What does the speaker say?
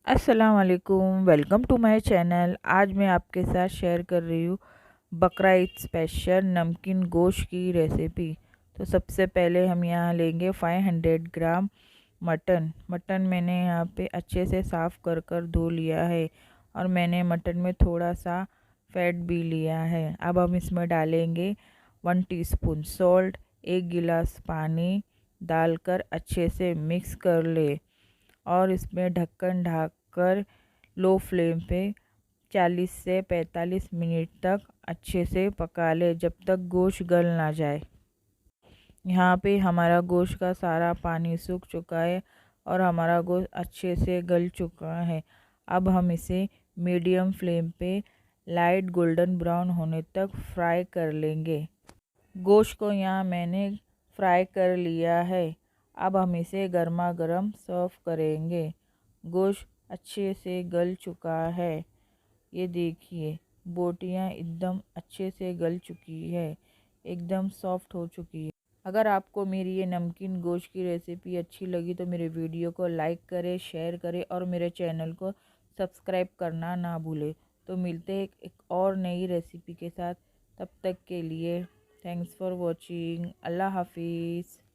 अस्सलाम वालेकुम, welcome to my channel. आज मैं आपके साथ शेयर कर रही हूँ बकरा ईद स्पेशल नमकीन गोश्त की रेसिपी। तो सबसे पहले हम यहाँ लेंगे 500 ग्राम मटन मैंने यहाँ पे अच्छे से साफ़ कर धो लिया है और मैंने मटन में थोड़ा सा फैट भी लिया है। अब हम इसमें डालेंगे 1 टीस्पून सॉल्ट, 1 गिलास पानी डालकर अच्छे से मिक्स कर ले और इसमें ढक्कन ढक कर लो फ्लेम पे 40 से 45 मिनट तक अच्छे से पका ले, जब तक गोश्त गल ना जाए। यहाँ पे हमारा गोश्त का सारा पानी सूख चुका है और हमारा गोश्त अच्छे से गल चुका है। अब हम इसे मीडियम फ्लेम पे लाइट गोल्डन ब्राउन होने तक फ्राई कर लेंगे। गोश्त को यहाँ मैंने फ्राई कर लिया है। अब हम इसे गर्मा गर्म सर्व करेंगे। गोश्त अच्छे से गल चुका है, ये देखिए बोटियाँ एकदम अच्छे से गल चुकी है, एकदम सॉफ्ट हो चुकी है। अगर आपको मेरी ये नमकीन गोश्त की रेसिपी अच्छी लगी तो मेरे वीडियो को लाइक करें, शेयर करें और मेरे चैनल को सब्सक्राइब करना ना भूलें। तो मिलते हैं एक और नई रेसिपी के साथ, तब तक के लिए थैंक्स फॉर वॉचिंग। अल्लाह हाफिज़।